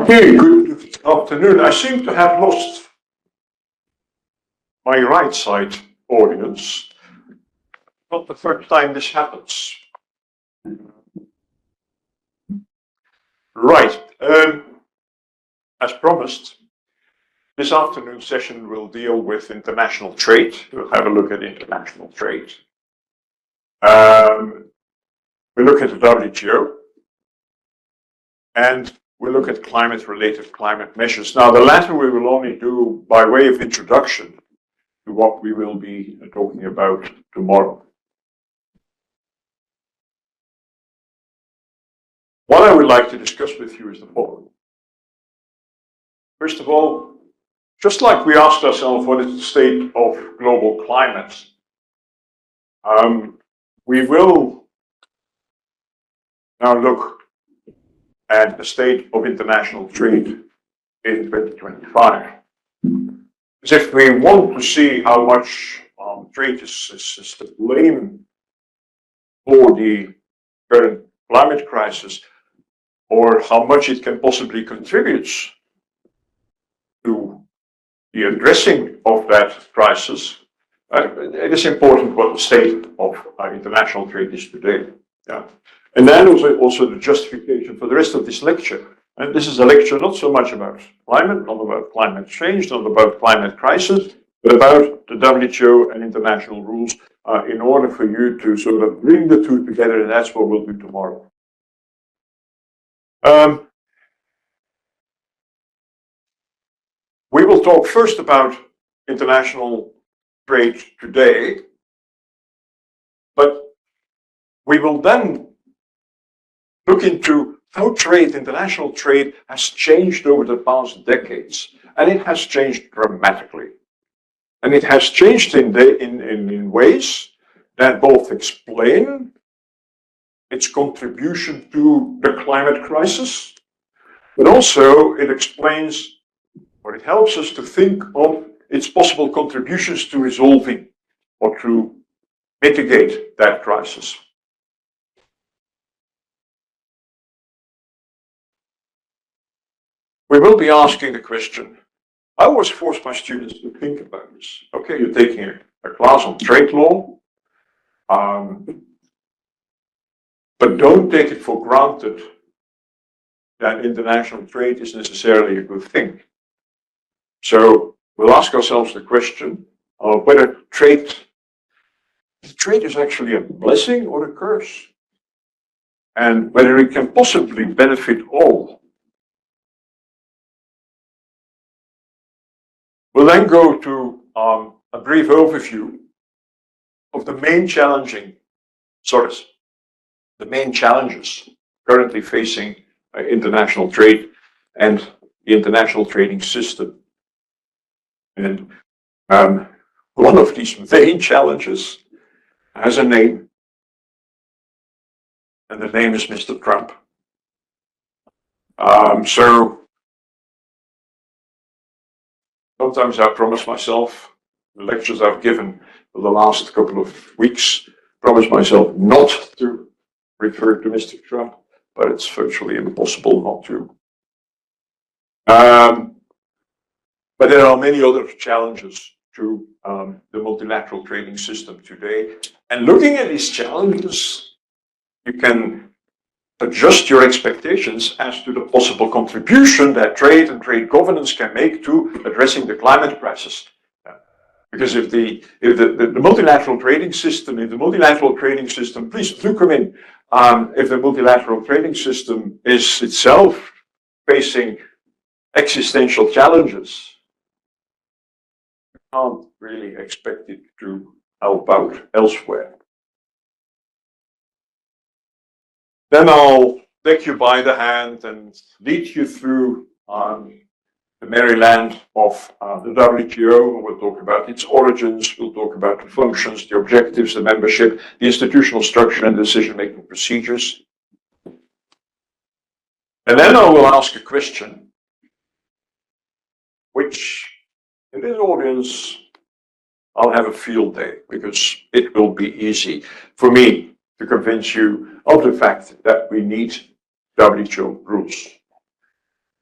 Okay, good afternoon. I seem to have lost my right side audience. Not the first time this happens. Right. As promised, this afternoon session will deal with international trade. We'll have a look at international trade. We'll look at the WTO. And we'll look at climate-related climate measures. Now, the latter we will only do by way of introduction to what we will be talking about tomorrow. What I would like to discuss with you is the following. First of all, just like we asked ourselves what is the state of global climate, we will now look at the state of international trade in 2025. As if we want to see how much trade is to blame for the current climate crisis, or how much it can possibly contribute to the addressing of that crisis, it is important what the state of international trade is today. Yeah. And then also the justification for the rest of this lecture. And this is a lecture not so much about climate, not about climate change, not about climate crisis, but about the WTO and international rules in order for you to sort of bring the two together, and that's what we'll do tomorrow. We will talk first about international trade today, but we will then look into how international trade has changed over the past decades. And it has changed dramatically. And it has changed in ways that both explain its contribution to the climate crisis, but also it explains, or it helps us to think of its possible contributions to resolving or to mitigate that crisis. We will be asking the question, I always force my students to think about this. Okay, you're taking a class on trade law, but don't take it for granted that international trade is necessarily a good thing. So we'll ask ourselves the question of whether trade is actually a blessing or a curse, and whether it can possibly benefit all. We'll then go to a brief overview of the main challenges currently facing international trade and the international trading system. And one of these main challenges has a name, and the name is Mr. Trump. So sometimes I promise myself, the lectures I've given for the last couple of weeks, promise myself not to refer to Mr. Trump, but it's virtually impossible not to. But there are many other challenges to the multilateral trading system today. And looking at these challenges, you can adjust your expectations as to the possible contribution that trade and trade governance can make to addressing the climate crisis. Because if the multilateral trading system, please do come in, if the multilateral trading system is itself facing existential challenges, you can't really expect it to help out elsewhere. Then I'll take you by the hand and lead you through the merry land of the WTO. We'll talk about its origins, we'll talk about the functions, the objectives, the membership, the institutional structure and decision-making procedures. And then I will ask a question, which in this audience, I'll have a field day, because it will be easy for me to convince you of the fact that we need WTO rules.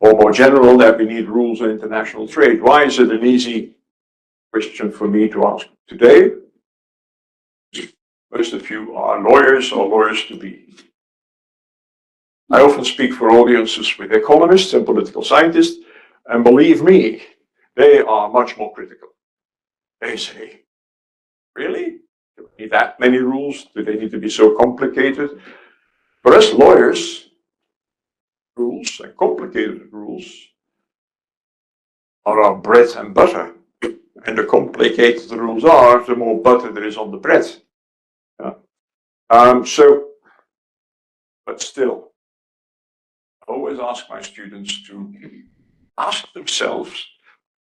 or more general, that we need rules on international trade. Why is it an easy question for me to ask today? Most of you are lawyers or lawyers to be. I often speak for audiences with economists and political scientists, and believe me, they are much more critical. They say, really? Do we need that many rules? Do they need to be so complicated? For us lawyers, rules and complicated rules are our bread and butter. And the complicated the rules are, the more butter there is on the bread. Yeah. But still, I always ask my students to ask themselves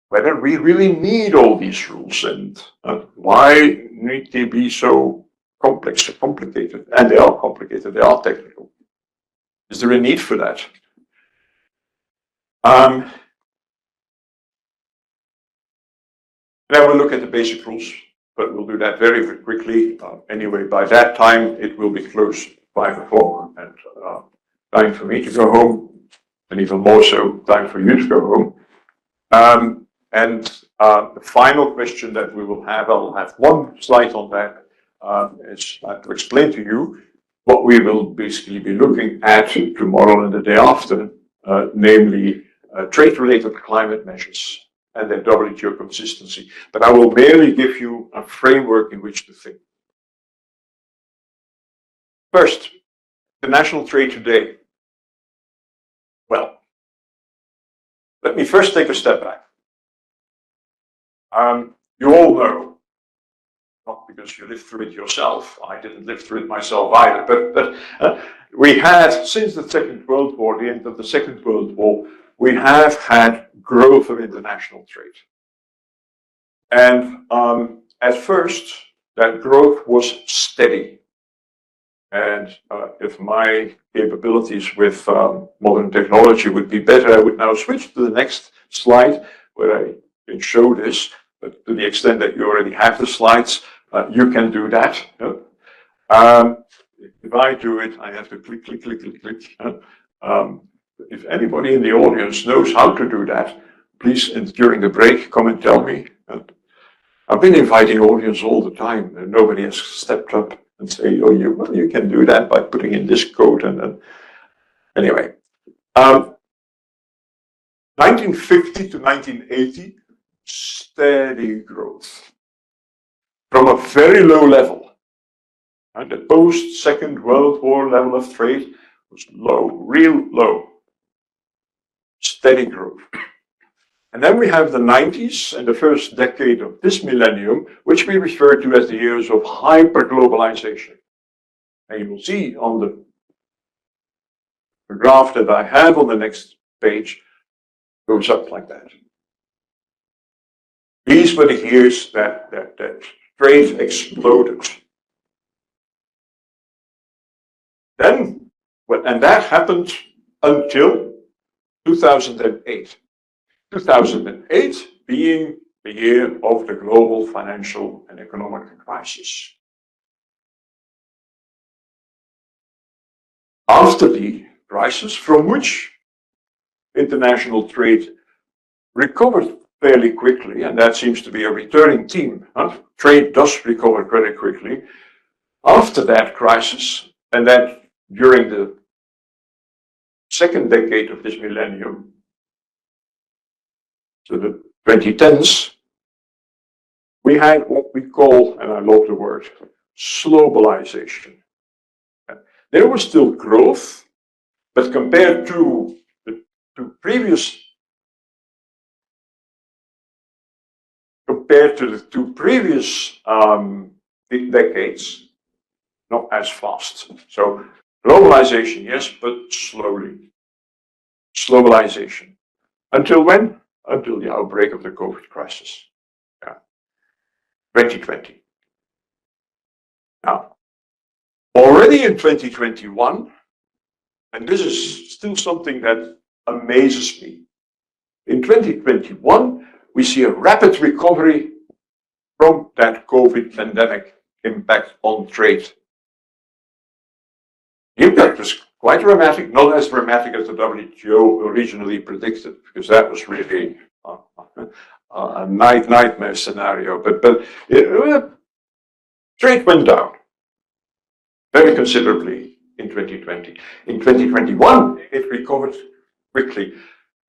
whether we really need all these rules and why need they be so complex, so complicated. And they are complicated, they are technical. Is there a need for that? Now we'll look at the basic rules, but we'll do that very, very quickly. Anyway, by that time, it will be close to 5 o'clock and time for me to go home, and even more so, time for you to go home. The final question that we will have, I'll have one slide on that, is to explain to you what we will basically be looking at tomorrow and the day after, namely trade-related climate measures and their WTO consistency. But I will merely give you a framework in which to think. First, international trade today. Well, let me first take a step back. You all know, not because you lived through it yourself, I didn't live through it myself either, but we had, since the Second World War, the end of the Second World War, we have had growth of international trade. And at first, that growth was steady. And if my capabilities with modern technology would be better, I would now switch to the next slide where I can show this. But to the extent that you already have the slides, you can do that. If I do it, I have to click, click, click, click, click. If anybody in the audience knows how to do that, please, during the break, come and tell me. I've been inviting audience all the time, and nobody has stepped up and say, "Oh, you can do that by putting in this code." And anyway, 1950 to 1980, steady growth from a very low level. And the post-Second World War level of trade was low, real low. Steady growth. And then we have the 90s and the first decade of this millennium, which we refer to as the years of hyper-globalization. And you will see on the graph that I have on the next page, goes up like that. These were the years that trade exploded. Then, and that happened until 2008. 2008 being the year of the global financial and economic crisis. After the crisis, from which international trade recovered fairly quickly, and that seems to be a returning theme. Trade does recover very quickly. After that crisis, and then during the second decade of this millennium, so the 2010s, we had what we call, and I love the word, slowbalization. There was still growth, but compared to the two previous decades, not as fast. So globalization, yes, but slowly. Slowbalization. Until when? Until the outbreak of the COVID crisis. 2020. Now, already in 2021, and this is still something that amazes me. In 2021, we see a rapid recovery from that COVID pandemic impact on trade. The impact was quite dramatic, not as dramatic as the WTO originally predicted, because that was really a nightmare scenario. But trade went down very considerably in 2020. In 2021, it recovered quickly.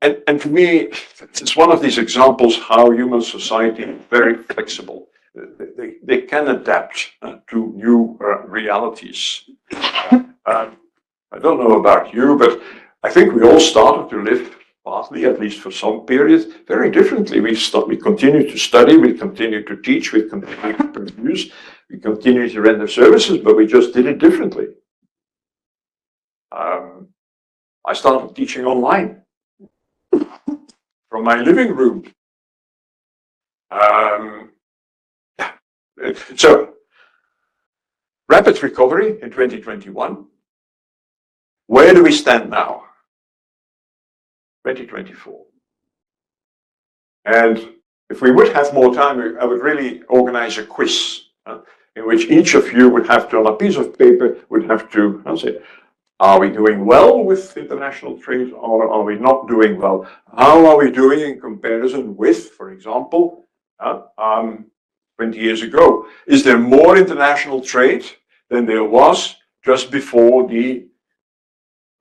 And for me, it's one of these examples how human society is very flexible. They can adapt to new realities. I don't know about you, but I think we all started to live, partly, at least for some periods, very differently. We continue to study, we continue to teach, we continue to produce, we continue to render services, but we just did it differently. I started teaching online from my living room. So, rapid recovery in 2021. Where do we stand now? 2024. And if we would have more time, I would really organize a quiz in which each of you would have to, on a piece of paper, would have to say, are we doing well with international trade or are we not doing well? How are we doing in comparison with, for example, 20 years ago? Is there more international trade than there was just before the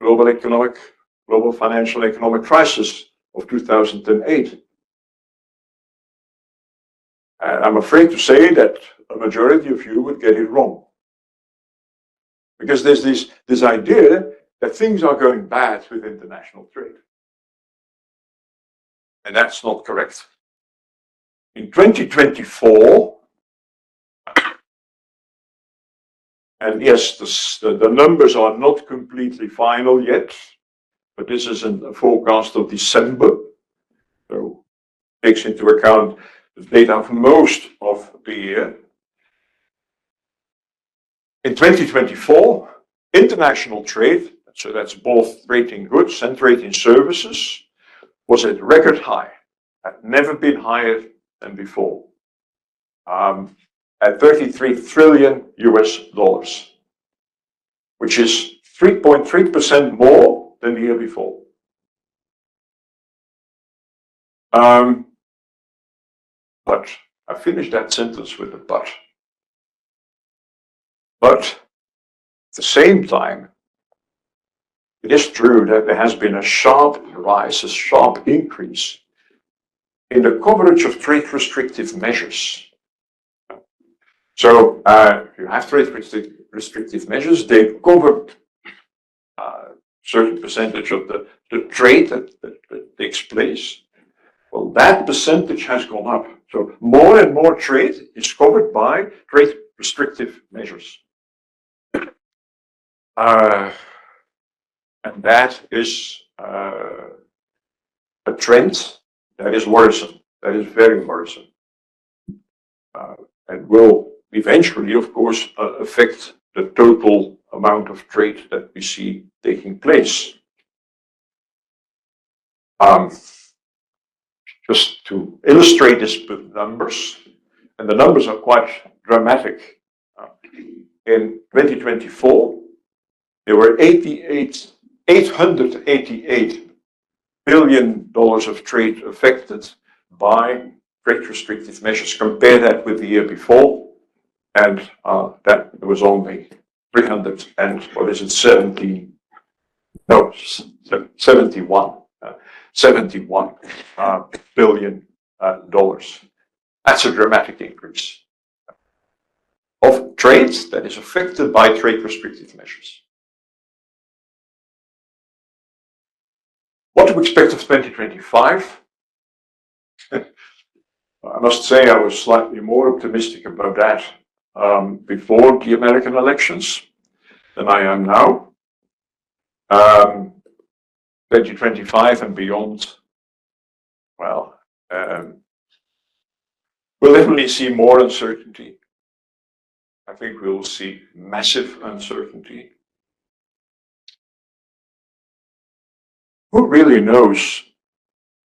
global financial economic crisis of 2008? And I'm afraid to say that a majority of you would get it wrong. Because there's this idea that things are going bad with international trade. And that's not correct. In 2024, and yes, the numbers are not completely final yet, but this is a forecast of December, so takes into account the data of most of the year. In 2024, international trade, so that's both trade in goods and trade in services, was at record high, had never been higher than before, at $33 trillion, which is 3.3% more than the year before. But I finished that sentence with a but. But at the same time, it is true that there has been a sharp rise, a sharp increase in the coverage of trade restrictive measures. So you have trade restrictive measures, they cover a certain percentage of the trade that takes place. Well, that percentage has gone up. So more and more trade is covered by trade restrictive measures. And that is a trend that is worrisome, that is very worrisome, and will eventually, of course, affect the total amount of trade that we see taking place. Just to illustrate this with numbers, and the numbers are quite dramatic. In 2024, there were $888 billion of trade affected by trade restrictive measures. Compare that with the year before, and that was only 71 billion dollars. That's a dramatic increase of trade that is affected by trade restrictive measures. What to expect of 2025? I must say I was slightly more optimistic about that before the American elections than I am now. 2025 and beyond, well, we'll definitely see more uncertainty. I think we'll see massive uncertainty. Who really knows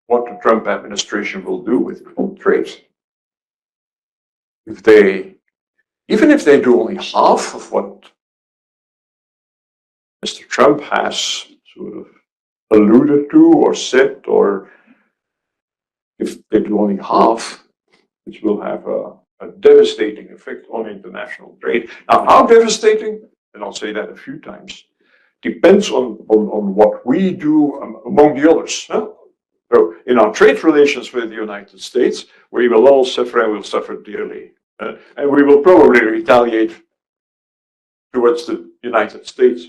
what the Trump administration will do with trade? Even if they do only half of what Mr. Trump has sort of alluded to or said, or if they do only half, it will have a devastating effect on international trade. Now, how devastating, and I'll say that a few times, depends on what we do among the others. Huh? So in our trade relations with the United States, we will all suffer and we'll suffer dearly. And we will probably retaliate towards the United States.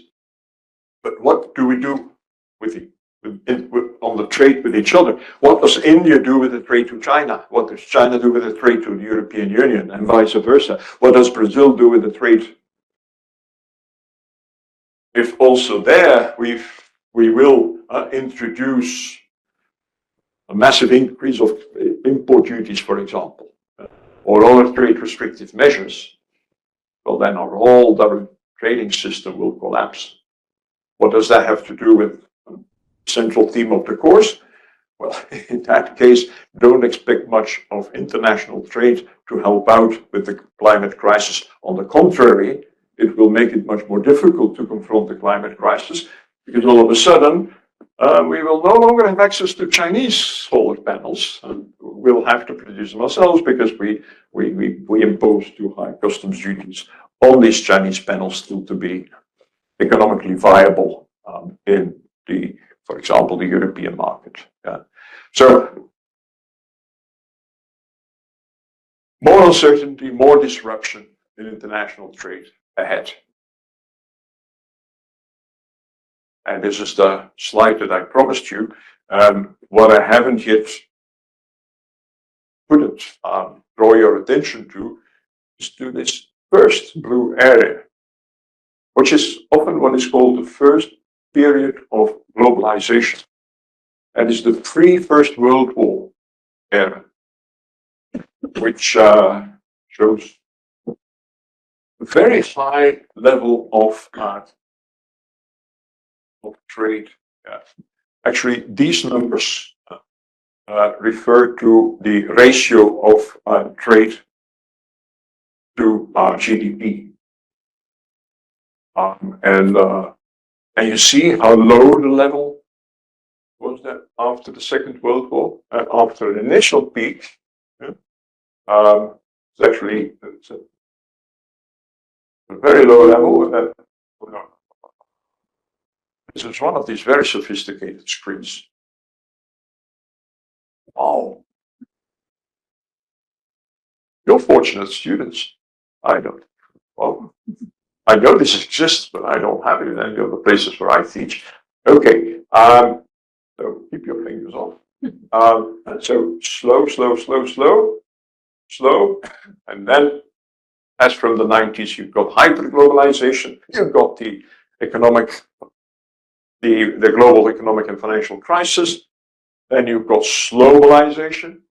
But what do we do on the trade with each other? What does India do with the trade to China? What does China do with the trade to the European Union, and vice versa? What does Brazil do with the trade? If also there we will introduce a massive increase of import duties, for example, or other trade restrictive measures, well, then our whole double trading system will collapse. What does that have to do with the central theme of the course? Well, in that case, don't expect much of international trade to help out with the climate crisis. On the contrary, it will make it much more difficult to confront the climate crisis, because all of a sudden, we will no longer have access to Chinese solar panels. We'll have to produce them ourselves because we impose too high customs duties on these Chinese panels still to be economically viable in the, for example, the European market. Yeah. So more uncertainty, more disruption in international trade ahead. And this is the slide that I promised you. What I haven't yet draw your attention to is to this first blue area, which is often what is called the first period of globalization. That is the pre-First World War era, which shows a very high level of trade. Actually, these numbers refer to the ratio of trade to GDP. And you see how low the level was that after the Second World War, after an initial peak. Yeah, it's actually a very low level. This is one of these very sophisticated screens. Wow. You're fortunate students. I don't. Well, I know this exists, but I don't have it in any of the places where I teach. Okay. So keep your fingers off. So slow. And then, as from the 90s, you've got hyperglobalization. You've got the global economic and financial crisis. Then you've got slowalization.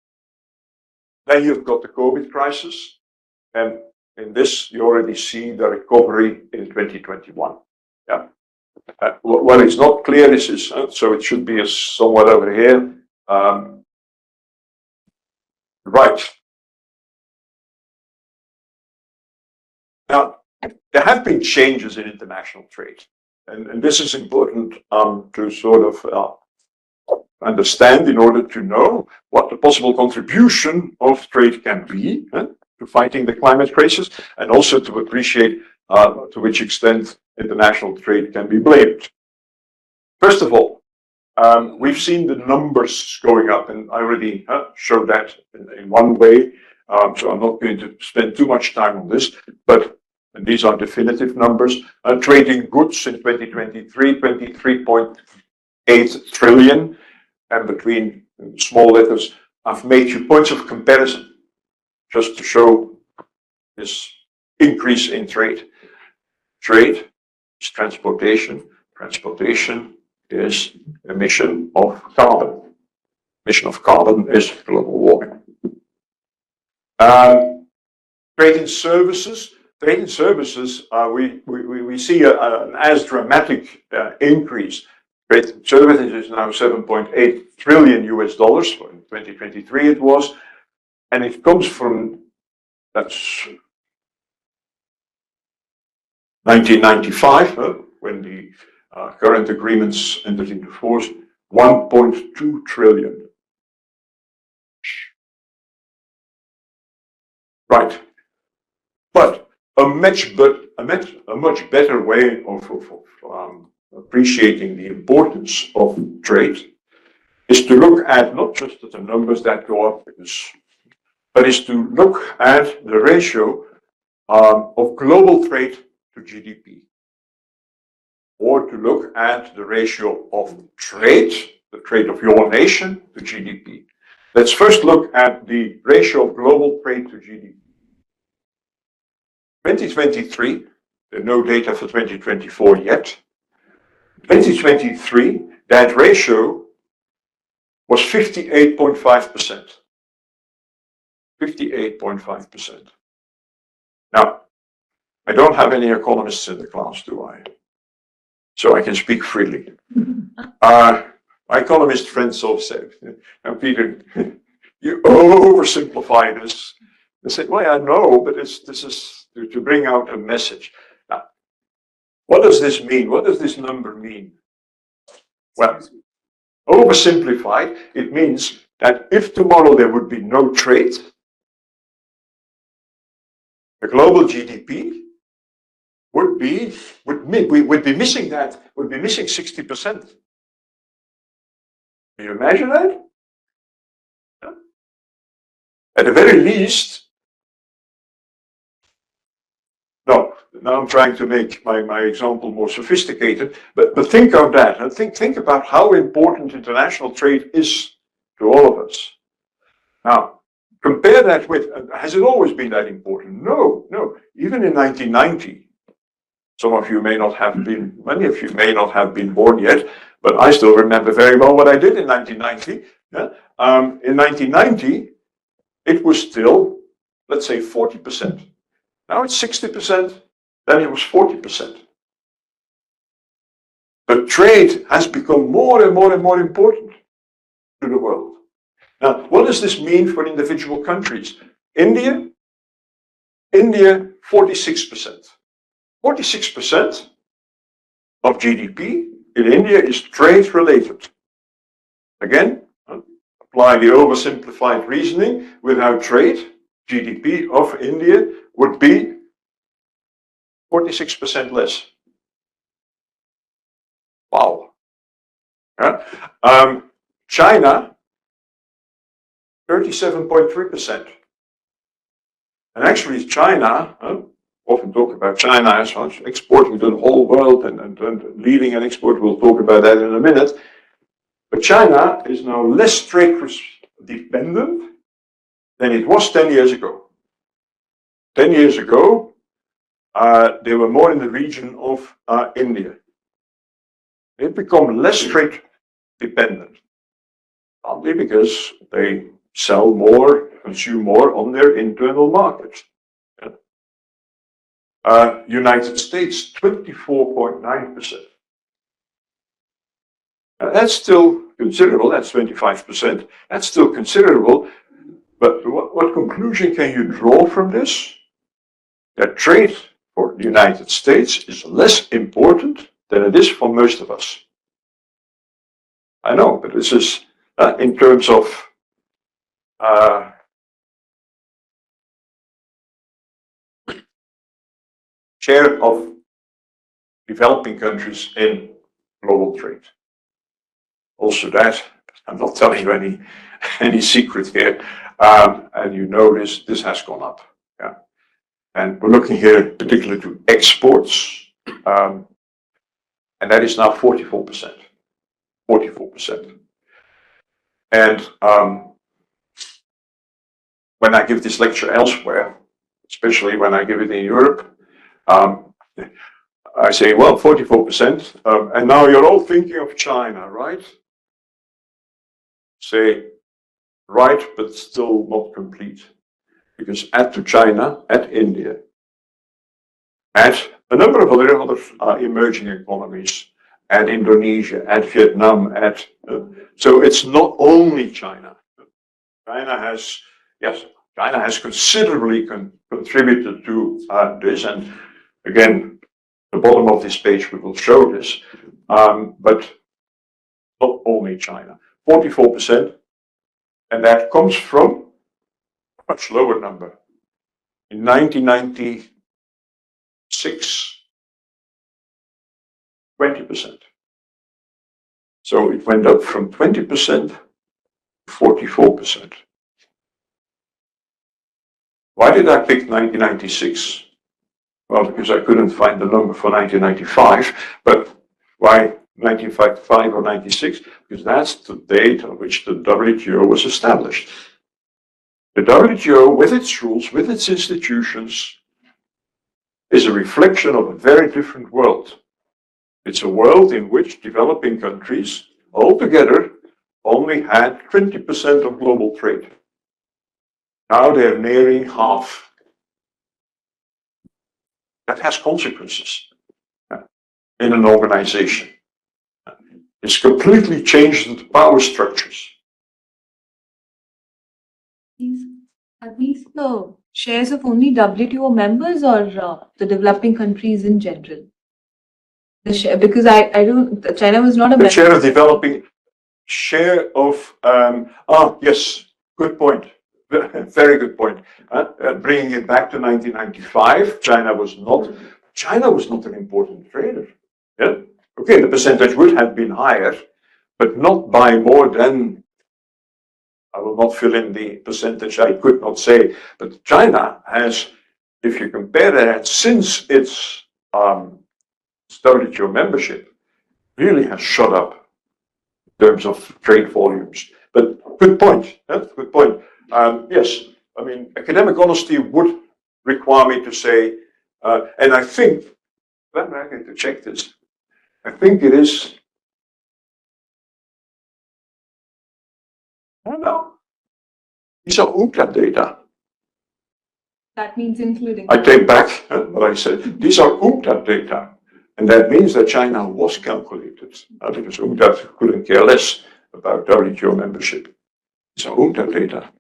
Then you've got the COVID crisis. And in this, you already see the recovery in 2021. Yeah. What is not clear is so it should be somewhat over here. Right. Now, there have been changes in international trade. And this is important to sort of understand in order to know what the possible contribution of trade can be to fighting the climate crisis, and also to appreciate to which extent international trade can be blamed. First of all, we've seen the numbers going up, and I already showed that in one way, so I'm not going to spend too much time on this, but these are definitive numbers. Trading goods in 2023, 23.8 trillion, and between small letters, I've made you points of comparison just to show this increase in trade. Trade is transportation. Transportation is emission of carbon. Emission of carbon is global warming. Trade in services. Trade in services, we see an as dramatic increase. Trade in services is now 7.8 trillion US dollars. In 2023 it was. And it comes from, that's 1995, when the current agreements entered into force, 1.2 trillion. Right. But a much better way of appreciating the importance of trade is to look at not just at the numbers that go up, but is to look at the ratio of global trade to GDP, or to look at the ratio of trade, the trade of your nation, to GDP. Let's first look at the ratio of global trade to GDP. 2023, there are no data for 2024 yet. 2023, that ratio was 58.5%. 58.5%. Now, I don't have any economists in the class, do I? So I can speak freely. My economist friends all said, now Peter, you oversimplify this. They said, well, I know, but this is to bring out a message. Now, what does this mean? What does this number mean? Well, oversimplified, it means that if tomorrow there would be no trade, the global GDP would be missing 60%. Can you imagine that? Yeah. At the very least, no, now I'm trying to make my example more sophisticated, but think of that, and think about how important international trade is to all of us. Now, compare that with, has it always been that important? No. Even in 1990, some of you may not have been, many of you may not have been born yet, but I still remember very well what I did in 1990. Yeah? In 1990, it was still, let's say, 40%. Now it's 60%, then it was 40%. But trade has become more and more and more important to the world. Now, what does this mean for individual countries? India, 46%. 46% of GDP in India is trade related. Again, apply the oversimplified reasoning. Without trade, GDP of India would be 46% less. Wow. Yeah. China, 37.3%. And actually China, often talk about China as exporting to the whole world and leading an export. We'll talk about that in a minute. But China is now less trade dependent than it was 10 years ago. 10 years ago, they were more in the region of India. They've become less trade dependent, partly because they sell more, consume more on their internal market. United States, 24.9%. That's still considerable, that's 25%. That's still considerable, but what conclusion can you draw from this? That trade for the United States is less important than it is for most of us. I know, but this is in terms of share of developing countries in global trade. Also that, I'm not telling you any secret here, and you know this has gone up. Yeah. And we're looking here particularly to exports, and that is now 44%. 44%. And when I give this lecture elsewhere, especially when I give it in Europe, I say, well, 44%, and now you're all thinking of China, right? Say, right, but still not complete. Because add to China, add India, add a number of other emerging economies, add Indonesia, add Vietnam, so it's not only China. China has considerably contributed to this, and again, the bottom of this page, we will show this, but not only China, 44%, and that comes from a much lower number. In 1996, 20%. So it went up from 20% to 44%. Why did I pick 1996? Well, because I couldn't find the number for 1995, but why 1955 or 96? Because that's the date on which the WTO was established. The WTO, with its rules, with its institutions, is a reflection of a very different world. It's a world in which developing countries altogether only had 20% of global trade. Now they're nearing half. That has consequences in an organization. It's completely changed the power structures. Are these the shares of only WTO members or the developing countries in general? The share, because I don't, China was not a member. The share of developing, share of, yes, good point. Very good point. Bringing it back to 1995, China was not an important trader. Yeah? Okay, the percentage would have been higher, but not by more than, I will not fill in the percentage, I could not say, but China has, if you compare that, since its WTO membership, really has shot up in terms of trade volumes. But good point, good point. Yes, I mean, academic honesty would require me to say, and I think, I'm going to check this, I think it is, I don't know, these are UNCTAD data. That means including. I take back what I said. These are UNCTAD data. And that means that China was calculated, because UNCTAD couldn't care less about WTO membership. These are UNCTAD data.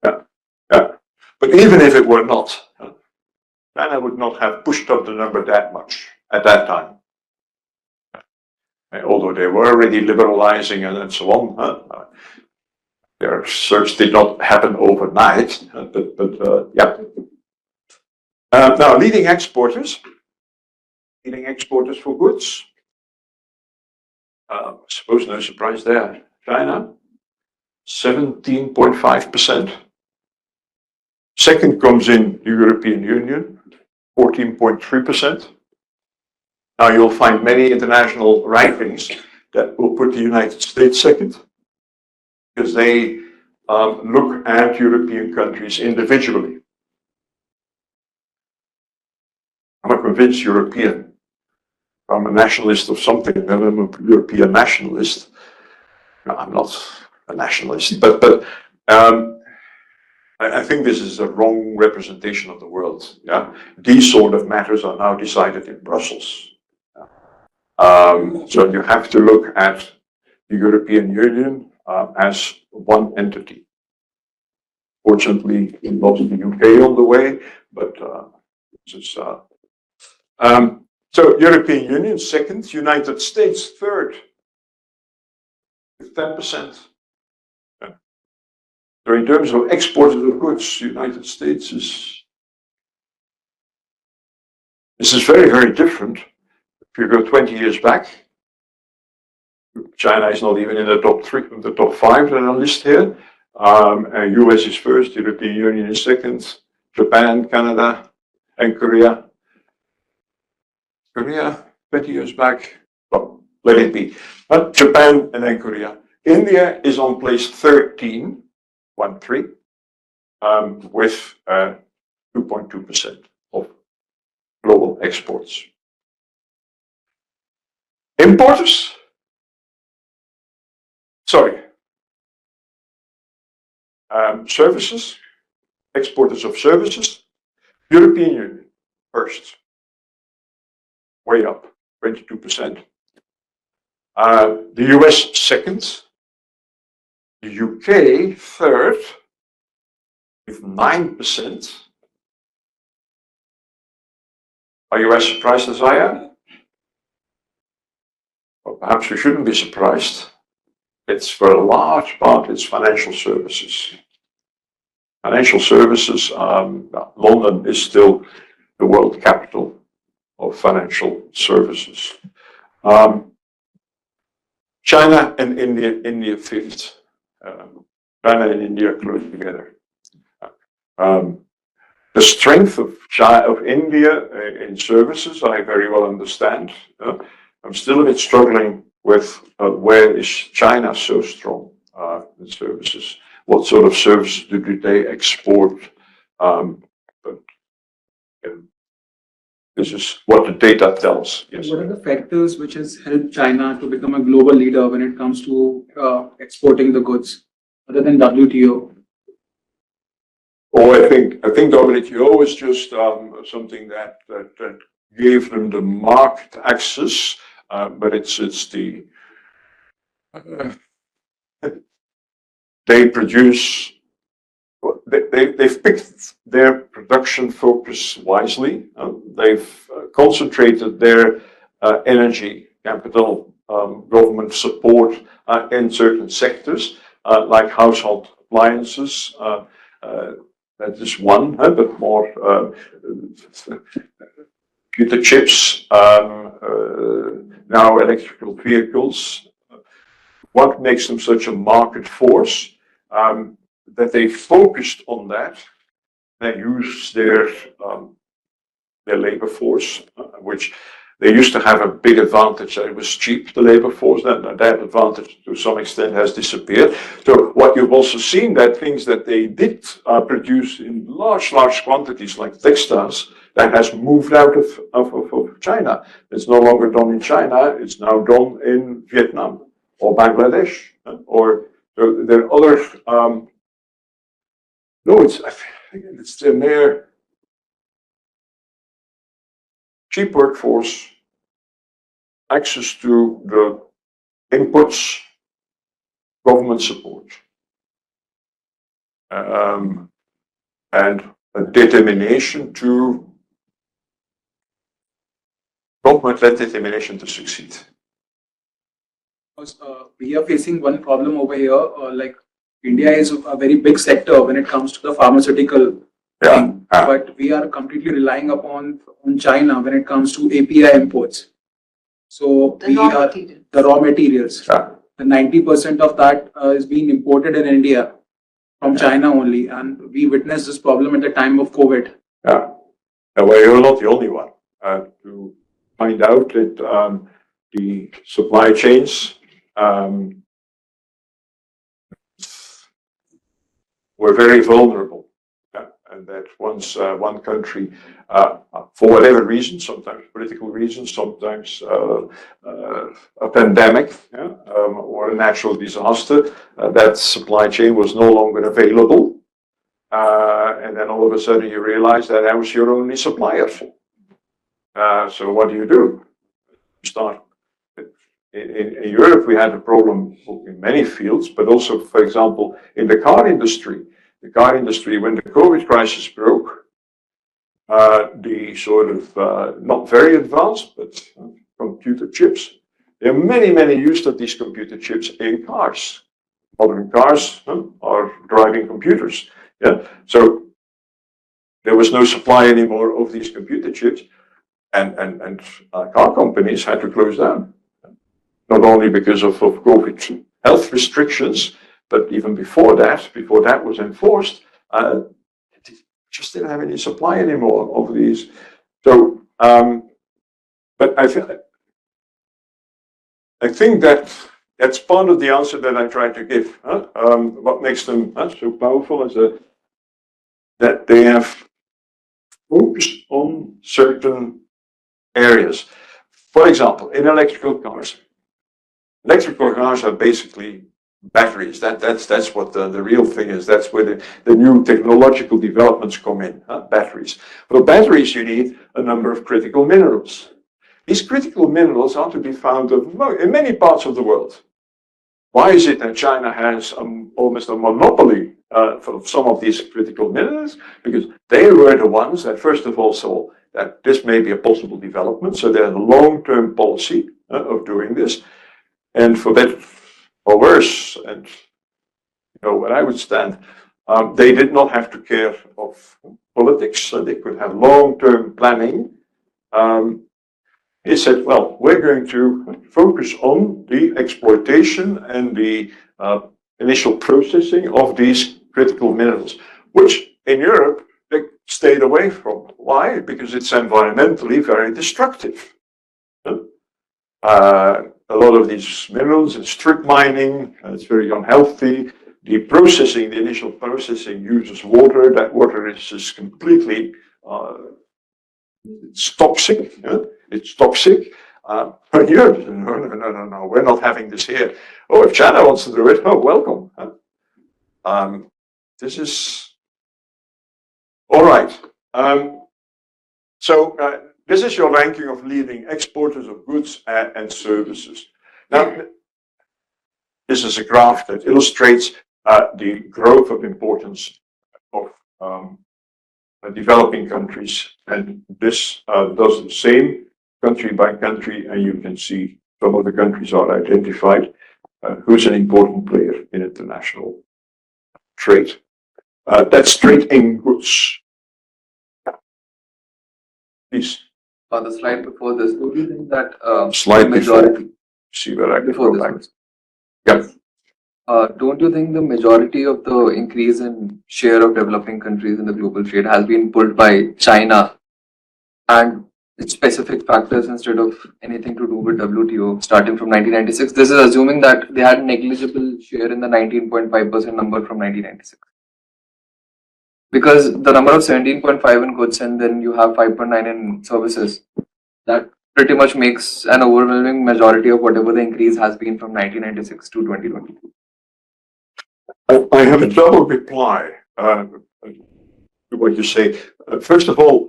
Yeah. But even if it were not, China would not have pushed up the number that much at that time. Although they were already liberalizing and so on, their search did not happen overnight, but yeah. Now, leading exporters for goods. I suppose no surprise there. China, 17.5%. Second comes in the European Union, 14.3%. Now you'll find many international rankings that will put the United States second, because they look at European countries individually. I'm a convinced European. I'm a nationalist of something, then I'm a European nationalist. No, I'm not a nationalist, but I think this is a wrong representation of the world. Yeah, these sort of matters are now decided in Brussels. So you have to look at the European Union as one entity. Fortunately, we lost the UK on the way, but this is. So European Union second, United States third, with 10%. So in terms of exporters of goods, United States is. This is very, very different. If you go 20 years back, China is not even in the top 3, the top 5 that are listed here. US is first, European Union is second, Japan, Canada, and Korea. Korea, 20 years back, well, let it be. But Japan and then Korea. India is on place 13, 1-3, with 2.2% of global exports. Importers? Sorry. Services, exporters of services, European Union first, way up, 22%. The US second, the UK third, with 9%. Are you as surprised as I am? Well, perhaps you shouldn't be surprised. It's for a large part, it's financial services. Financial services, London is still the world capital of financial services. China and India fit. China and India are close together. The strength of India in services, I very well understand. I'm still a bit struggling with where is China so strong in services? What sort of services do they export? But this is what the data tells. Yes. What are the factors which has helped China to become a global leader when it comes to exporting the goods, other than WTO? Oh, I think WTO is just something that gave them the market access, but it's the they produce. They've picked their production focus wisely. They've concentrated their energy, capital, government support in certain sectors, like household appliances. That is one, but more computer chips, now electrical vehicles. What makes them such a market force? That they focused on that. They use their labor force, which they used to have a big advantage. That it was cheap, the labor force. That advantage, to some extent, has disappeared. So what you've also seen, that things that they did produce in large quantities, like textiles, that has moved out of China. It's no longer done in China. It's now done in Vietnam or Bangladesh, or so there are other. No, it's the mere cheap workforce, access to the inputs, government support, and a determination to government-led determination to succeed. We are facing one problem over here, like India is a very big sector when it comes to the pharmaceutical thing, but we are completely relying upon China when it comes to API imports. So the raw materials. The 90% of that is being imported in India from China only, and we witnessed this problem at the time of COVID. Yeah, well, you're not the only one to find out that the supply chains were very vulnerable, and that once one country, for whatever reason, sometimes political reasons, sometimes a pandemic or a natural disaster, that supply chain was no longer available, and then all of a sudden you realize that was your only supplier. So what do? You start. In Europe, we had a problem in many fields, but also, for example, in the car industry. The car industry, when the COVID crisis broke, the sort of not very advanced, but computer chips, there are many use of these computer chips in cars. Modern cars are driving computers. Yeah, so there was no supply anymore of these computer chips, and car companies had to close down. Not only because of COVID health restrictions, but even before that was enforced, just didn't have any supply anymore of these. So, but I think that's part of the answer that I try to give. What makes them so powerful is that they have focused on certain areas. For example, in electrical cars. Electrical cars are basically batteries. That's what the real thing is. That's where the new technological developments come in, batteries. For batteries, you need a number of critical minerals. These critical minerals are to be found in many parts of the world. Why is it that China has almost a monopoly for some of these critical minerals? Because they were the ones that first of all saw that this may be a possible development. So there's a long-term policy of doing this. And for better or worse, and you know where I would stand, they did not have to care of politics. So they could have long-term planning. He said, well, we're going to focus on the exploitation and the initial processing of these critical minerals, which in Europe they stayed away from. Why? Because it's environmentally very destructive. A lot of these minerals and strip mining, it's very unhealthy. The processing, the initial processing uses water. That water is just completely it's toxic. It's toxic. But Europe, no, we're not having this here. Oh, if China wants to do it, oh, welcome. This is all right. This is your ranking of leading exporters of goods and services. Now, this is a graph that illustrates the growth of importance of developing countries, and this does the same country by country, and you can see some of the countries are identified who's an important player in international trade. That's trade in goods. Please. On the slide before this, do you think that Slide majority before. See where I can before go this back. was? Yeah. Don't you think the majority of the increase in share of developing countries in the global trade has been pulled by China and its specific factors instead of anything to do with WTO starting from 1996? This is assuming that they had negligible share in the 19.5% number from 1996. Because the number of 17.5 in goods and then you have 5.9 in services, that pretty much makes an overwhelming majority of whatever the increase has been from 1996 to 2022. I have a double reply to what you say. First of all,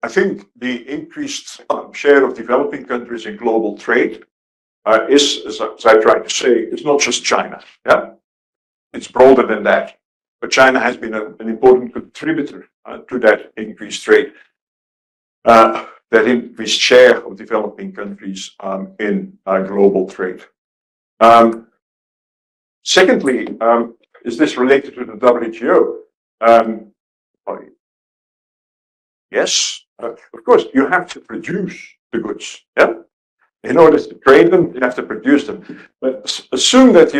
I think the increased share of developing countries in global trade is, as I tried to say, it's not just China. Yeah, it's broader than that. But China has been an important contributor to that increased trade, that increased share of developing countries in global trade. Secondly, is this related to the WTO? Yes, of course, you have to produce the goods. Yeah, in order to trade them, you have to produce them. But assume that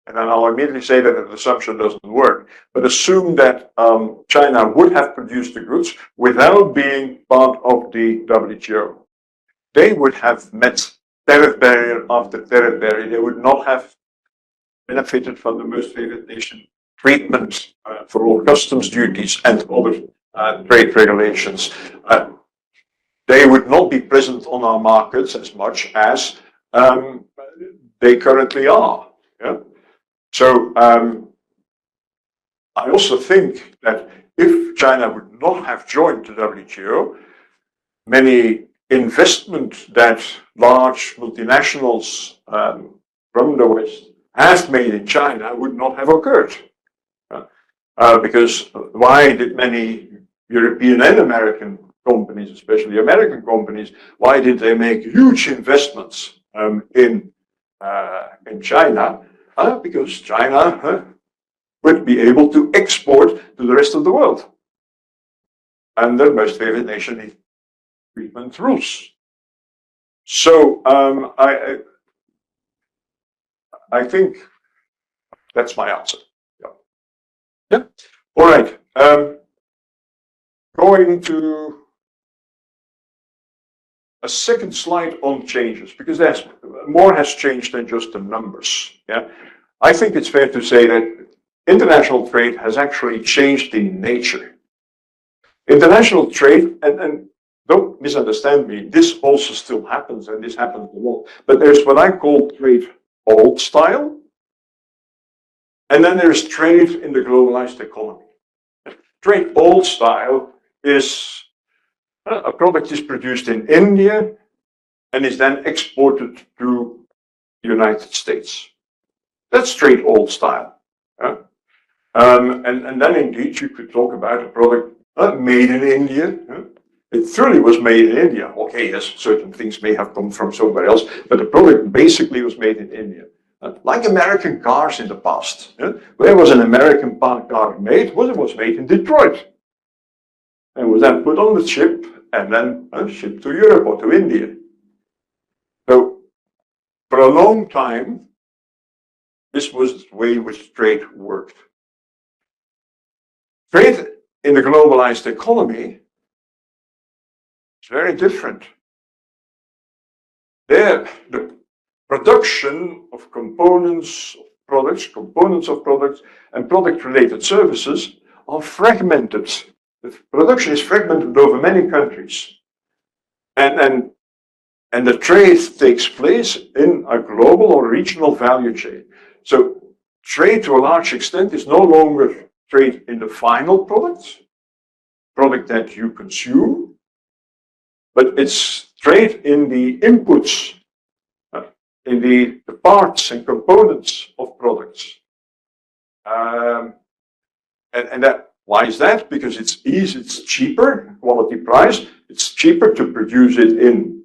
and then I'll immediately say that an assumption doesn't work, but assume that China would have produced the goods without being part of the WTO. They would have met tariff barrier after tariff barrier. They would not have benefited from the most favored nation treatment for all customs duties and other trade regulations. They would not be present on our markets as much as they currently are. Yeah? So I also think that if China would not have joined the WTO, many investment that large multinationals from the West have made in China would not have occurred. Because why did many European and American companies, especially American companies, why did they make huge investments in China? Because China would be able to export to the rest of the world under most favored nation treatment rules. So I think that's my answer. Yeah. All right. Going to a second slide on changes, because there's more has changed than just the numbers. Yeah. I think it's fair to say that international trade has actually changed in nature. International trade, and don't misunderstand me, this also still happens, and this happens a lot. But there's what I call trade old style, and then there's trade in the globalized economy. Trade old style is a product is produced in India and is then exported to the United States. That's trade old style. And then indeed you could talk about a product made in India. It truly was made in India. Okay, yes, certain things may have come from somewhere else, but the product basically was made in India. Like American cars in the past. Where was an American car made? Well, it was made in Detroit. And was then put on the ship and then shipped to Europe or to India. So for a long time, this was the way which trade worked. Trade in the globalized economy is very different. There, the production of components of products, and product-related services are fragmented. The production is fragmented over many countries. And the trade takes place in a global or regional value chain. So trade, to a large extent, is no longer trade in the final product that you consume, but it's trade in the inputs, in the parts and components of products. And that, why is that? Because it's easy, it's cheaper, quality price, it's cheaper to produce it in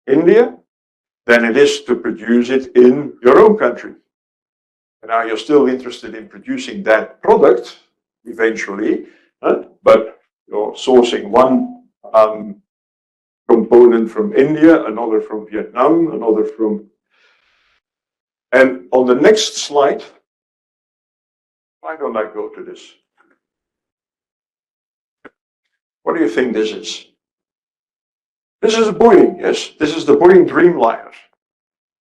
India than it is to produce it in your own country. And now you're still interested in producing that product eventually, but you're sourcing one component from India, another from Vietnam, another from... And on the next slide, why don't I go to this? What do you think this is? This is a Boeing, yes. This is the Boeing Dreamliner.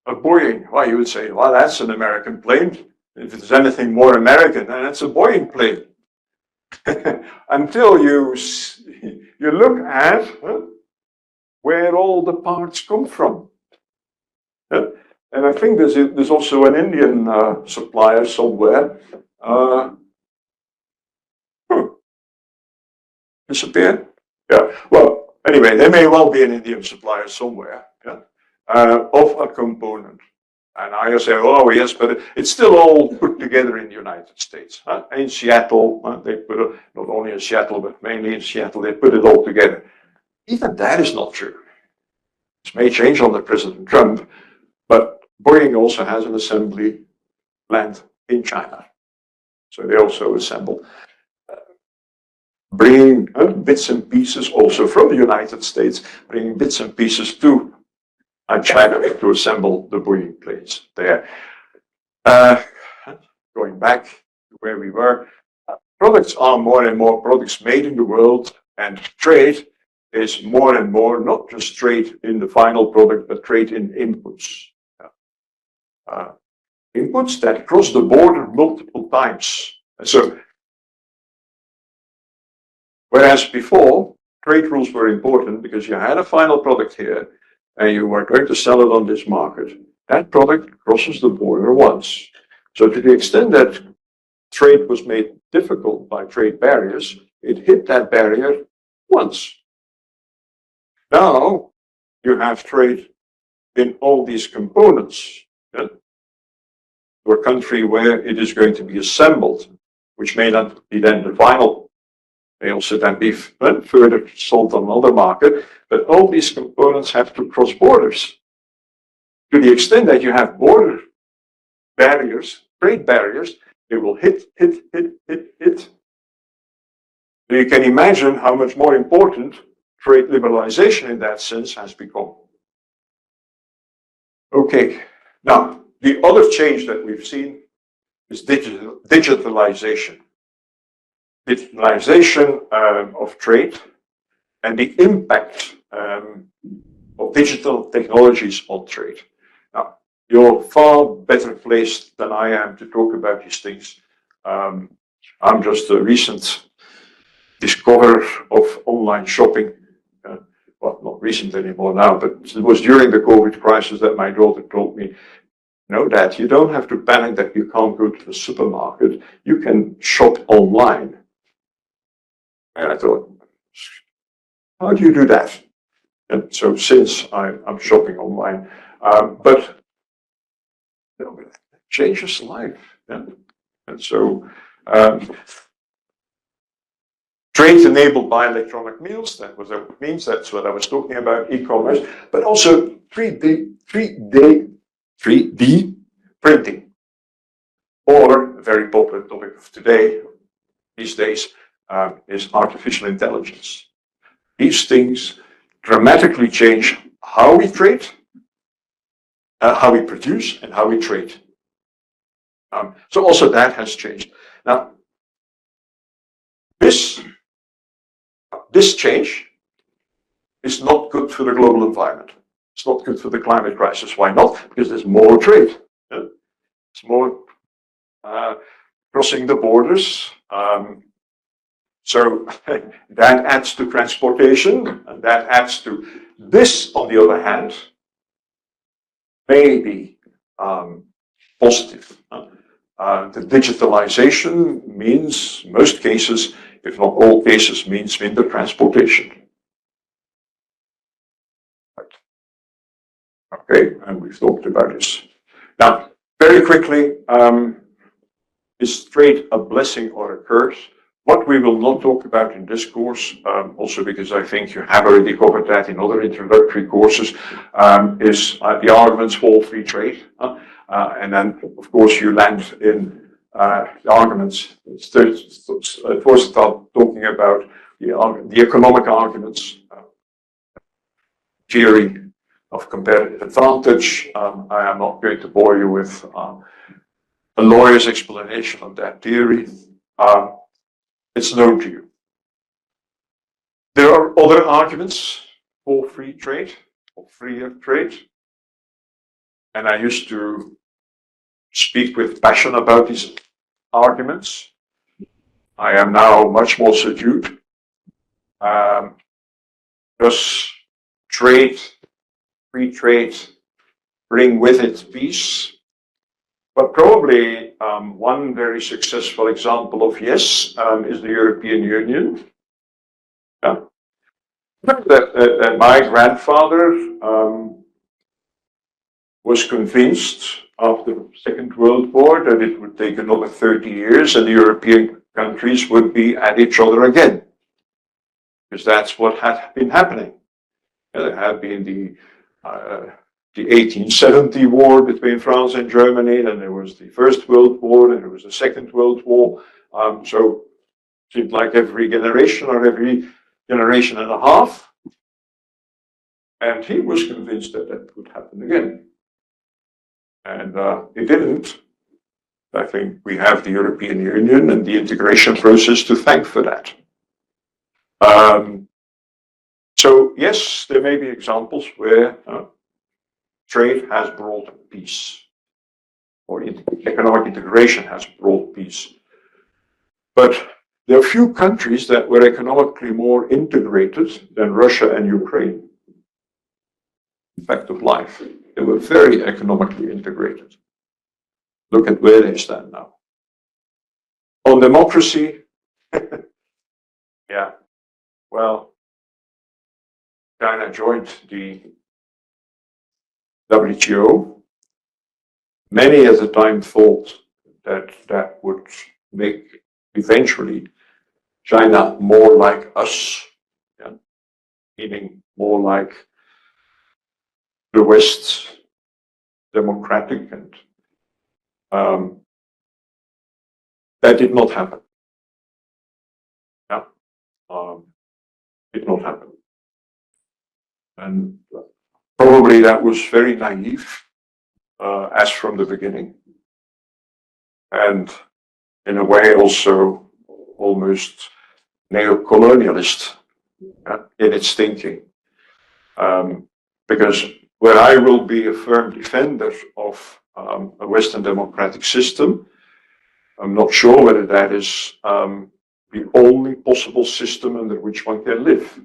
A Boeing, well, you would say, well, that's an American plane. If there's anything more American, then it's a Boeing plane. Until you look at where all the parts come from. And I think there's also an Indian supplier somewhere. Disappeared? Yeah. Well, anyway, there may well be an Indian supplier somewhere, of a component. And I say, oh yes, but it's still all put together in the United States. In Seattle, they put it, not only in Seattle, but mainly in Seattle, they put it all together. Even that is not true. This may change under President Trump, but Boeing also has an assembly plant in China. So they also assemble. Bringing bits and pieces also from the United States, bringing bits and pieces to China to assemble the Boeing planes there. Going back to where we were, products are more and more products made in the world, and trade is more and more not just trade in the final product, but trade in inputs. Inputs that cross the border multiple times. So, whereas before, trade rules were important because you had a final product here and you were going to sell it on this market. That product crosses the border once. So to the extent that trade was made difficult by trade barriers, it hit that barrier once. Now you have trade in all these components. To a country where it is going to be assembled, which may not be then the final. May also then be further sold on another market, but all these components have to cross borders. To the extent that you have border barriers, trade barriers, they will hit. So you can imagine how much more important trade liberalization in that sense has become. Okay, now the other change that we've seen is digitalization. Digitalization of trade and the impact of digital technologies on trade. Now, you're far better placed than I am to talk about these things. I'm just a recent discoverer of online shopping. Well, not recent anymore now, but it was during the COVID crisis that my daughter told me, "No, Dad, you don't have to panic that you can't go to the supermarket. You can shop online." And I thought, how do you do that? And so since I'm shopping online, but it changes life. Yeah? And so Trade enabled by electronic means, that's what I was talking about, e-commerce, but also 3D printing, or a very popular topic of today, these days, is artificial intelligence. These things dramatically change how we trade, how we produce, and how we trade. So also that has changed. Now, this change is not good for the global environment. It's not good for the climate crisis. Why not? Because there's more trade. It's more crossing the borders. So that adds to transportation, and that adds to this, on the other hand, may be positive. The digitalization means, most cases, if not all cases, means minder transportation. Okay, and we've talked about this. Now, very quickly, is trade a blessing or a curse? What we will not talk about in this course, also because I think you have already covered that in other introductory courses, is the arguments for free trade. And then, of course, you land in the arguments. First, start talking about the economic arguments, theory of competitive advantage. I am not going to bore you with a lawyer's explanation of that theory. It's known to you. There are other arguments for free trade, or freer trade. And I used to speak with passion about these arguments. I am now much more subdued. Does trade, free trade, bring with it peace? But probably one very successful example of yes is the European Union. Yeah. My grandfather was convinced after the Second World War that it would take another 30 years and the European countries would be at each other again. Because that's what had been happening. There had been the 1870 war between France and Germany, then there was the First World War, and there was the Second World War. So it seemed like every generation or every generation and a half. And he was convinced that that would happen again. And it didn't. I think we have the European Union and the integration process to thank for that. So yes, there may be examples where trade has brought peace, or economic integration has brought peace. But there are few countries that were economically more integrated than Russia and Ukraine. Fact of life. They were very economically integrated. Look at where they stand now. On democracy, yeah, well, China joined the WTO. Many at the time thought that that would make eventually China more like us, yeah? Meaning more like the West, democratic, and that did not happen. Yeah, did not happen, and probably that was very naive, as from the beginning, and in a way also almost neo-colonialist in its thinking, because where I will be a firm defender of a Western democratic system, I'm not sure whether that is the only possible system under which one can live.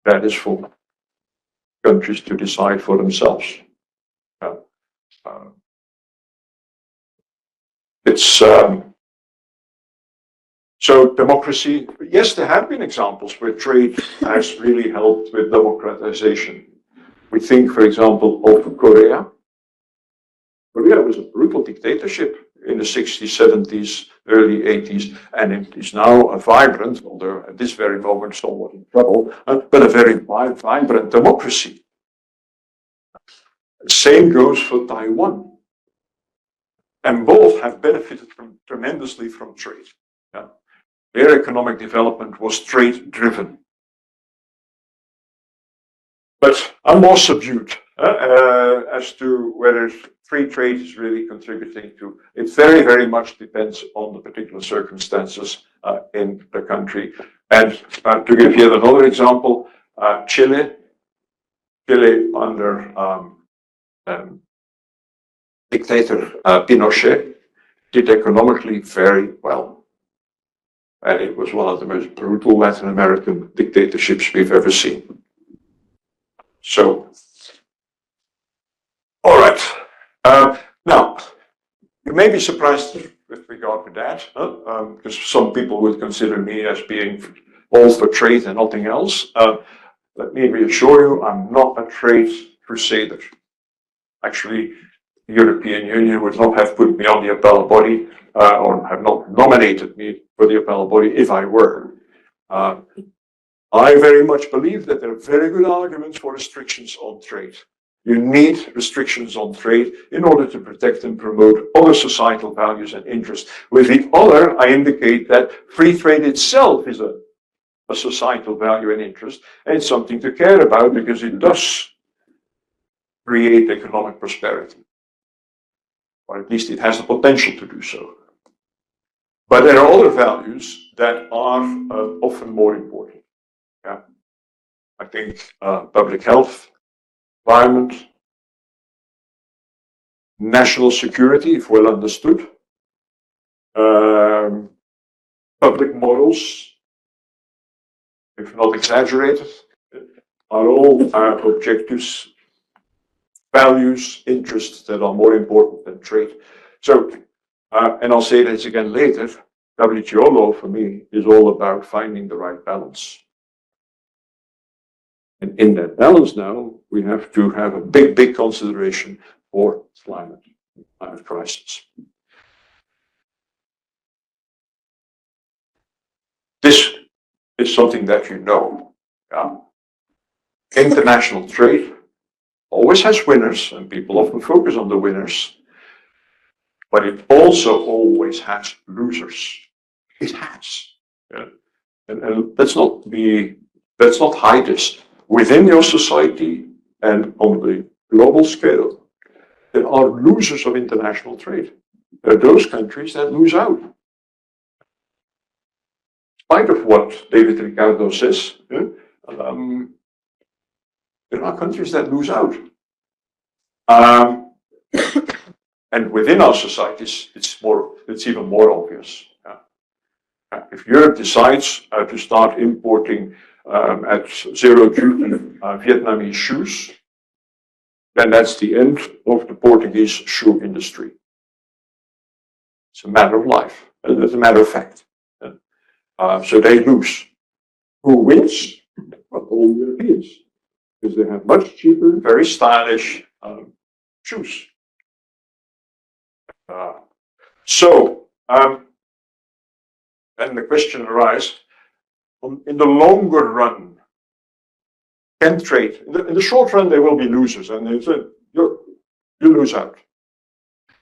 That is for countries to decide for themselves. It's so democracy. Yes, there have been examples where trade has really helped with democratization. We think, for example, of Korea. Korea was a brutal dictatorship. in the 60s, 70s, early 80s, and it is now a vibrant, although at this very moment somewhat in trouble, but a very vibrant democracy. Same goes for Taiwan. And both have benefited tremendously from trade. Yeah. Their economic development was trade-driven. But I'm more subdued as to whether free trade is really contributing to. It very, very much depends on the particular circumstances in the country. And to give yet another example, Chile under dictator Pinochet did economically very well. And it was one of the most brutal Latin American dictatorships we've ever seen. So, all right. Now, you may be surprised with regard to that, because some people would consider me as being all for trade and nothing else. Let me reassure you, I'm not a trade crusader. Actually, the European Union would not have put me on the appellate body or have not nominated me for the appellate body if I were. I very much believe that there are very good arguments for restrictions on trade. You need restrictions on trade in order to protect and promote other societal values and interests. With the other, I indicate that free trade itself is a societal value and interest, and it's something to care about because it does create economic prosperity. Or at least it has the potential to do so. But there are other values that are often more important. Yeah. I think public health, environment, national security, if well understood, public morals, if not exaggerated, are all objectives, values, interests that are more important than trade. So, and I'll say this again later, WTO law for me is all about finding the right balance. And in that balance now, we have to have a big consideration for climate crisis. This is something that you know. Yeah? International trade always has winners, and people often focus on the winners, but it also always has losers. It has. Yeah? And let's not hide this. Within your society and on the global scale, there are losers of international trade. There are those countries that lose out. In spite of what David Ricardo says, there are countries that lose out. And within our societies, it's even more obvious. If Europe decides to start importing at zero duty Vietnamese shoes, then that's the end of the Portuguese shoe industry. It's a matter of life. It's a matter of fact. So they lose. Who wins? Well, all Europeans, because they have much cheaper, very stylish shoes. Then the question arises, in the longer run, can trade, in the short run, there will be losers, and you lose out.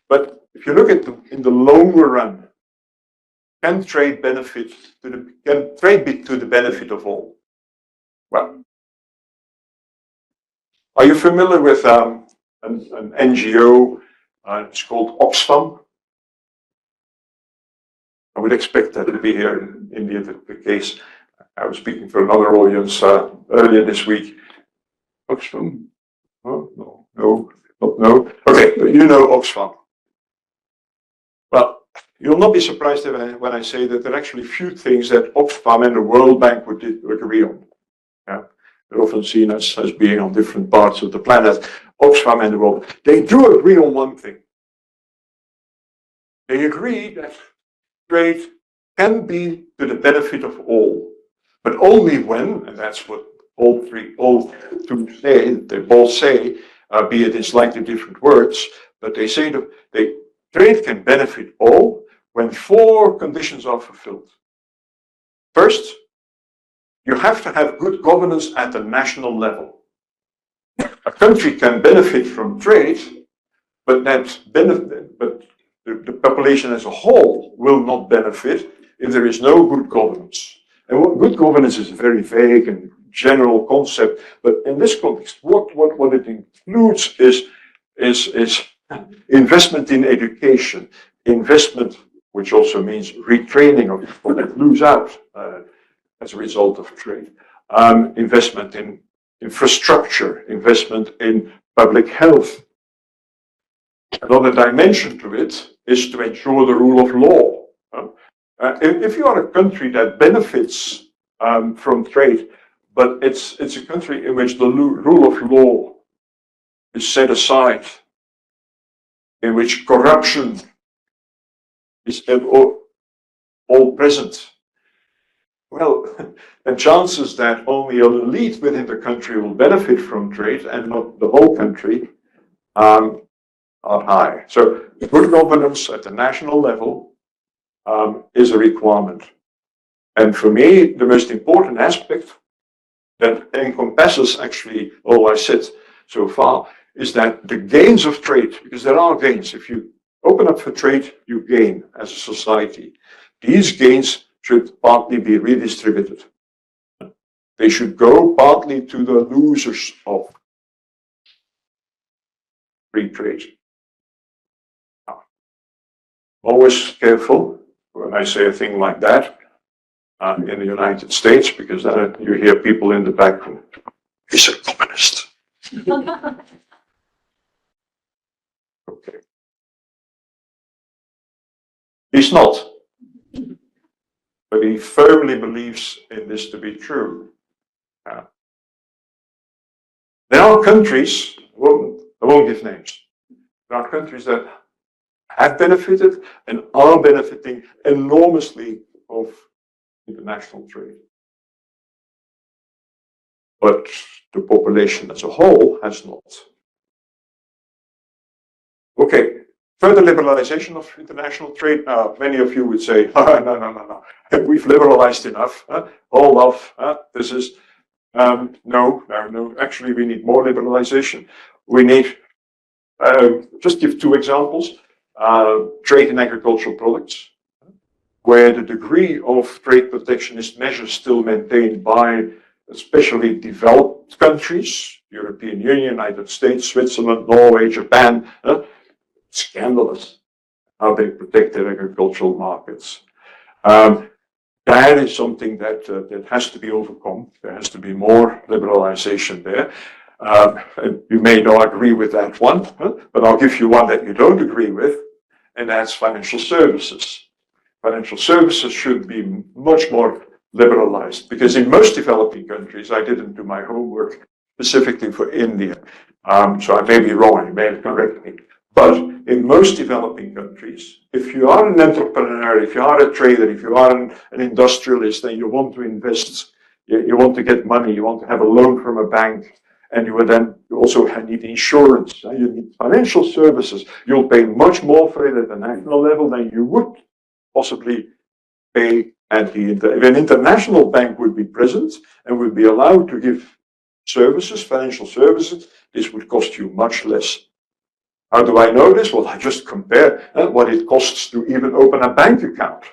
But if you look at in the longer run, can trade be to the benefit of all? Well, are you familiar with an NGO? It's called Oxfam. I would expect that to be here in India, the case. I was speaking for another audience earlier this week. Oxfam? Oh, no. Okay, you know Oxfam. Well, you'll not be surprised when I say that there are actually few things that Oxfam and the World Bank would agree on. Yeah? They're often seen as being on different parts of the planet. Oxfam and the World Bank. They do agree on one thing. They agree that trade can be to the benefit of all, but only when, and that's what all two say, they both say, be it in slightly different words, but they say that trade can benefit all when 4 conditions are fulfilled. First, you have to have good governance at the national level. A country can benefit from trade, but the population as a whole will not benefit if there is no good governance. And good governance is a very vague and general concept, but in this context, what it includes is investment in education, investment, which also means retraining of people that lose out as a result of trade, investment in infrastructure, investment in public health. Another dimension to it is to ensure the rule of law. If you are a country that benefits from trade, but it's a country in which the rule of law is set aside, in which corruption is all present, well, the chances that only an elite within the country will benefit from trade and not the whole country are high. So good governance at the national level is a requirement. And for me, the most important aspect that encompasses actually all I said so far is that the gains of trade, because there are gains. If you open up for trade, you gain as a society. These gains should partly be redistributed. They should go partly to the losers of free trade. Always careful when I say a thing like that in the United States, because then you hear people in the background, he's a communist. Okay. He's not. But he firmly believes in this to be true. There are countries, I won't give names, there are countries that have benefited and are benefiting enormously of international trade. But the population as a whole has not. Okay, further liberalization of international trade. Now, many of you would say, no. We've liberalized enough. All off. This is, no. Actually, we need more liberalization. We need, just give 2 examples. Trade in agricultural products, where the degree of trade protectionist measures still maintained by especially developed countries, European Union, United States, Switzerland, Norway, Japan, scandalous how they protect their agricultural markets. That is something that has to be overcome. There has to be more liberalization there. And you may not agree with that one, but I'll give you one that you don't agree with, and that's financial services. Financial services should be much more liberalized, because in most developing countries, I didn't do my homework specifically for India, so I may be wrong, you may correct me. But in most developing countries, if you are an entrepreneur, if you are a trader, if you are an industrialist and you want to invest, you want to get money, you want to have a loan from a bank, and you will then also need insurance, you need financial services, you'll pay much more for it at the national level than you would possibly pay at the if an international bank would be present and would be allowed to give services, financial services, this would cost you much less. How do I know this? Well, I just compare what it costs to even open a bank account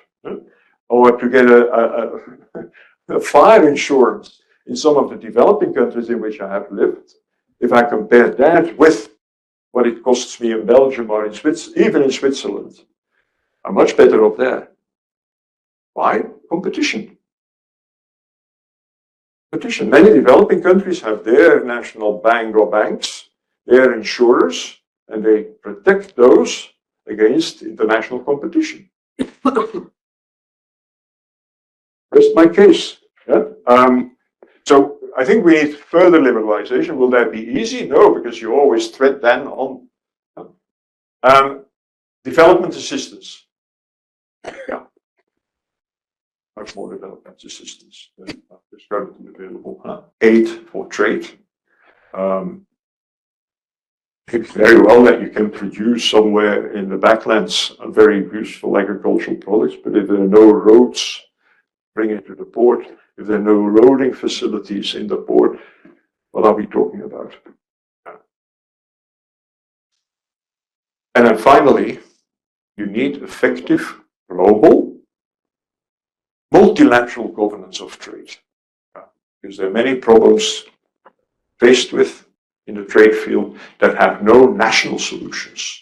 or to get a fire insurance in some of the developing countries in which I have lived. If I compare that with what it costs me in Belgium or in even in Switzerland, I'm much better off there. Why? Competition. Competition. Many developing countries have their national bank or banks, their insurers, and they protect those against international competition. That's my case. Yeah? So I think we need further liberalization. Will that be easy? No, because you always tread then on development assistance. Yeah. Much more development assistance than is currently available. Aid for trade. it's very well that you can produce somewhere in the backlands very useful agricultural products, but if there are no roads, bring it to the port. If there are no loading facilities in the port, what are we talking about? And then finally, you need effective, global, multilateral governance of trade. Because there are many problems faced with in the trade field that have no national solutions.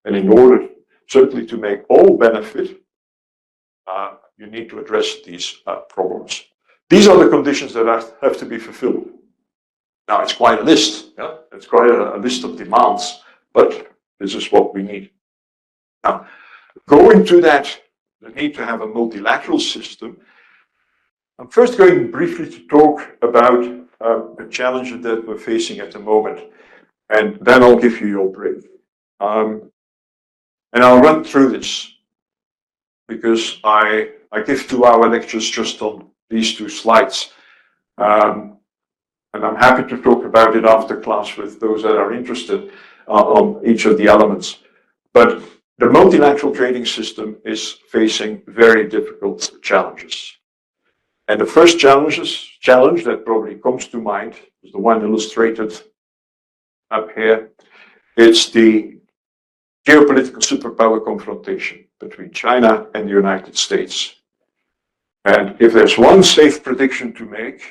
And in order certainly to make all benefit, you need to address these problems. These are the conditions that have to be fulfilled. Now, it's quite a list. Yeah? It's quite a list of demands, but this is what we need. Now, going to that, the need to have a multilateral system. I'm first going briefly to talk about the challenges that we're facing at the moment, and then I'll give you your break. And I'll run through this because I give 2-hour lectures just on these 2 slides. And I'm happy to talk about it after class with those that are interested on each of the elements. But the multilateral trading system is facing very difficult challenges. And the first challenge that probably comes to mind is the one illustrated up here. It's the geopolitical superpower confrontation between China and the United States. And if there's one safe prediction to make,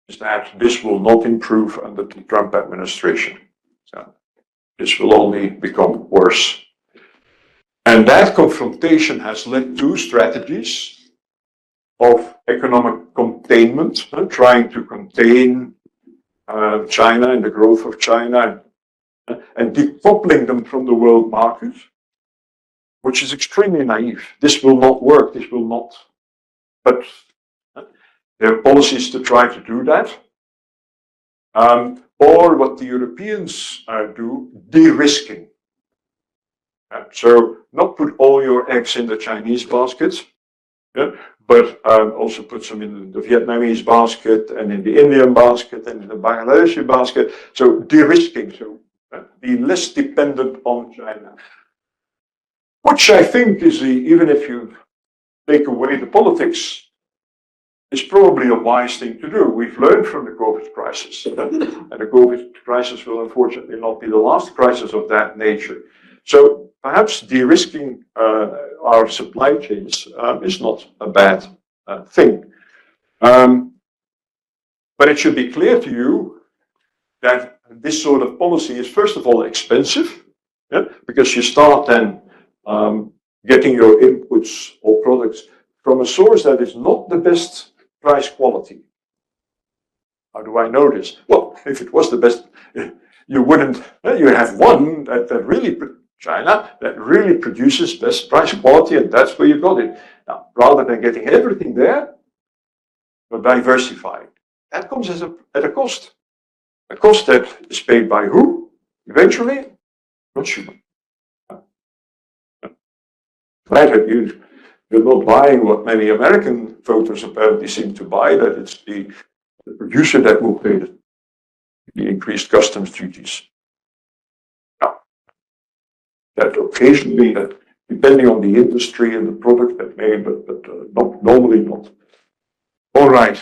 is that this will not improve under the Trump administration. So this will only become worse. And that confrontation has led to strategies of economic containment, trying to contain China and the growth of China, and decoupling them from the world market, which is extremely naive. This will not work, this will not. But there are policies to try to do that. Or what the Europeans do, de-risking. So not put all your eggs in the Chinese basket, but also put some in the Vietnamese basket and in the Indian basket and in the Bangladeshi basket. So de-risking, so be less dependent on China. Which I think is, even if you take away the politics, is probably a wise thing to do. We've learned from the COVID crisis, and the COVID crisis will unfortunately not be the last crisis of that nature. So perhaps de-risking our supply chains is not a bad thing. But it should be clear to you that this sort of policy is first of all expensive, because you start then getting your inputs or products from a source that is not the best price quality. How do I know this? Well, if it was the best, you wouldn't, you have one that really, China, that really produces best price quality, and that's where you got it. Now, rather than getting everything there, you're diversifying. That comes at a cost. A cost that is paid by who? Eventually, consumer. Right, you're not buying what many American voters apparently seem to buy, that it's the producer that will pay the increased customs duties. Now, that occasionally, depending on the industry and the product that may, but not normally not. All right.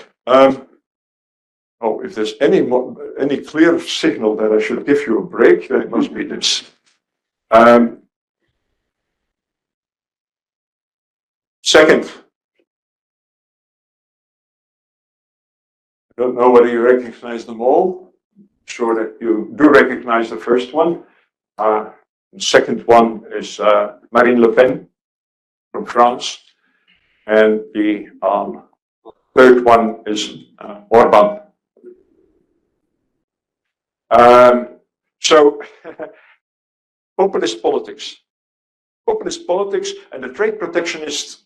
If there's any clear signal that I should give you a break, then it must be this. Second, I don't know whether you recognize them all. I'm sure that you do recognize the first one. The second one is Marine Le Pen from France. And the third one is Orban. So, populist politics. Populist politics and the protectionist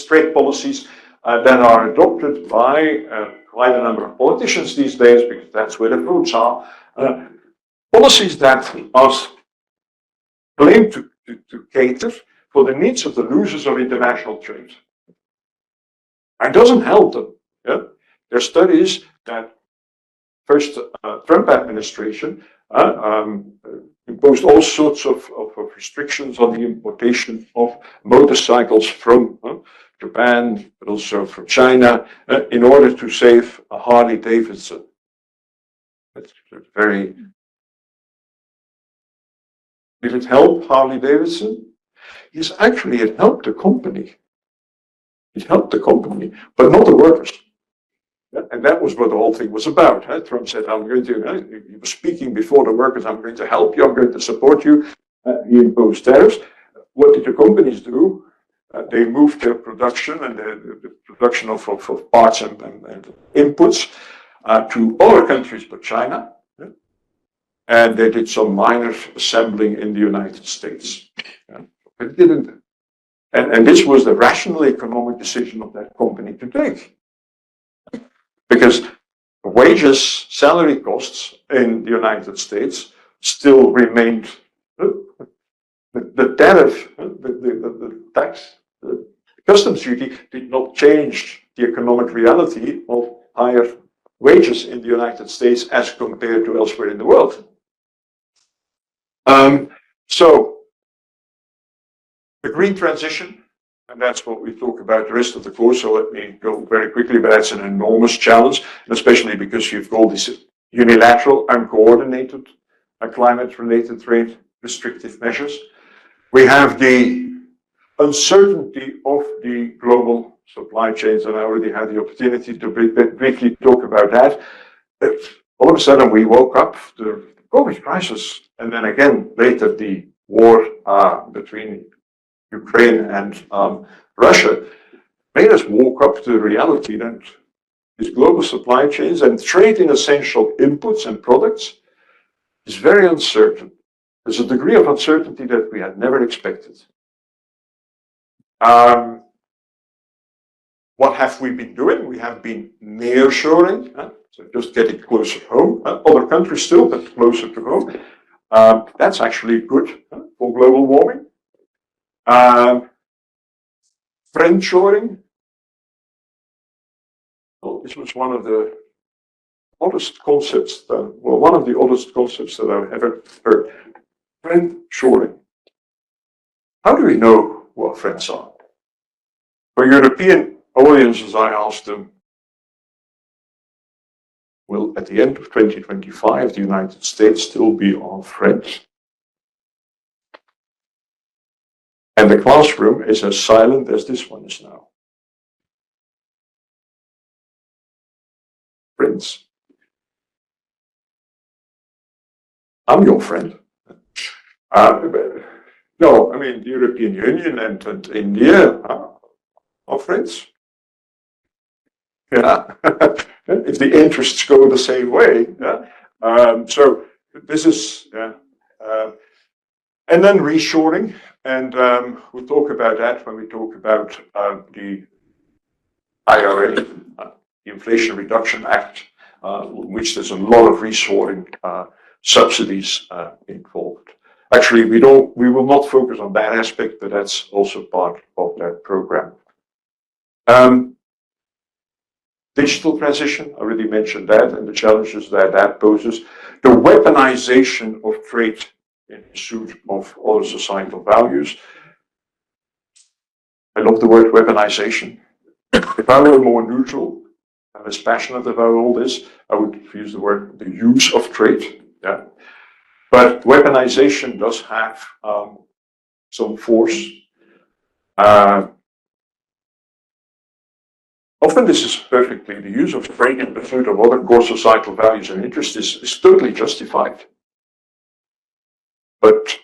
trade policies that are adopted by quite a number of politicians these days, because that's where the votes are. Policies that are claimed to cater for the needs of the losers of international trade. It doesn't help them. Yeah? There are studies that first Trump administration imposed all sorts of restrictions on the importation of motorcycles from Japan, but also from China, in order to save a Harley Davidson. That's very. Did it help Harley Davidson? Yes, actually, it helped the company. It helped the company, but not the workers. And that was what the whole thing was about. Trump said, I'm going to, he was speaking before the workers, I'm going to help you, I'm going to support you. He imposed tariffs. What did the companies do? They moved their production and the production of parts and inputs to other countries but China. And they did some minor assembling in the United States. But it didn't. And this was the rational economic decision of that company to take. Because wages, salary costs in the United States still remained, the tariff, the tax, the customs duty did not change the economic reality of higher wages in the United States as compared to elsewhere in the world. So, the green transition, and that's what we talk about the rest of the course, so let me go very quickly, but that's an enormous challenge, especially because you've got these unilateral, uncoordinated, climate-related trade restrictive measures. We have the uncertainty of the global supply chains, and I already had the opportunity to briefly talk about that. But all of a sudden, we woke up the COVID crisis, and then again, later, the war between Ukraine and Russia made us woke up to the reality that these global supply chains and trade in essential inputs and products is very uncertain. There's a degree of uncertainty that we had never expected. What have we been doing? We have been nearshoring, so just getting closer home. Other countries still, but closer to home. That's actually good for global warming. Friendshoring. Well, this was one of the oddest concepts, one of the oddest concepts that I've ever heard. Friendshoring. How do we know what friends are? For European audiences, I asked them, will at the end of 2025, the United States still be our friends? And the classroom is as silent as this one is now. Friends. I'm your friend. No, I mean, the European Union and India are friends. Yeah, if the interests go the same way. Yeah? So this is, and then reshoring, and we'll talk about that when we talk about the IRA, the Inflation Reduction Act, which there's a lot of reshoring subsidies involved. Actually, we will not focus on that aspect, but that's also part of that program. Digital transition, I already mentioned that, and the challenges that that poses. The weaponization of trade in pursuit of other societal values. I love the word weaponization. If I were more neutral and less passionate about all this, I would use the word the use of trade. Yeah. But weaponization does have some force. Often this is perfectly, the use of trade in pursuit of other core societal values and interests is totally justified. But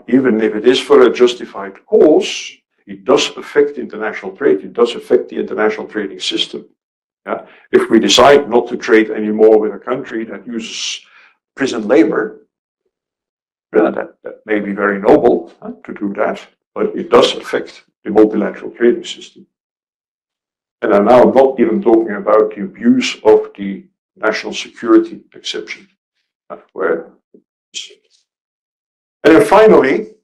even if it is for a justified cause, it does affect international trade. It does affect the international trading system. Yeah? If we decide not to trade anymore with a country that uses prison labor, that may be very noble to do that, but it does affect the multilateral trading system. And I'm now not even talking about the abuse of the national security exception. And then finally,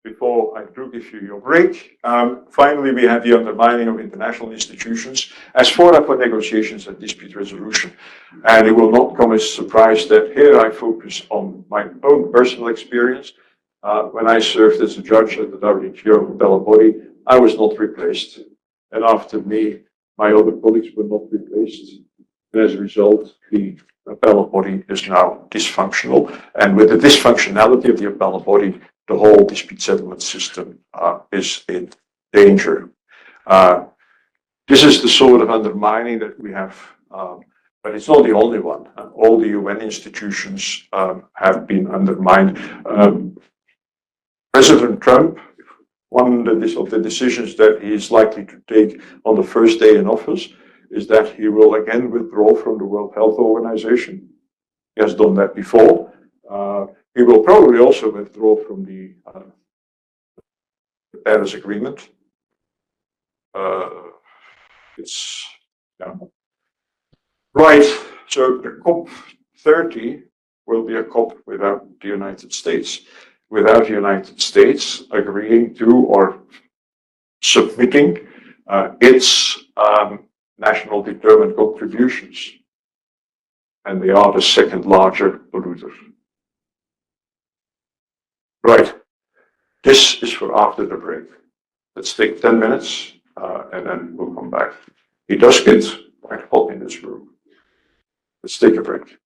before I do give you your break. Finally, we have the undermining of international institutions as fora for negotiations and dispute resolution. And it will not come as a surprise that here I focus on my own personal experience. When I served as a judge at the WTO appellate body, I was not replaced. And after me, my other colleagues were not replaced. And as a result, the appellate body is now dysfunctional. And with the dysfunctionality of the appellate body, the whole dispute settlement system is in danger. This is the sort of undermining that we have, but it's not the only one. All the UN institutions have been undermined. President Trump, one of the decisions that he is likely to take on the first day in office is that he will again withdraw from the World Health Organization. He has done that before. He will probably also withdraw from the Paris Agreement. Right. So the COP30 will be a COP without the United States. Without the United States agreeing to or submitting its national determined contributions. And they are the second larger polluter. Right. This is for after the break. Let's take 10 minutes and then we'll come back. It does get quite hot in this room. Let's take a break.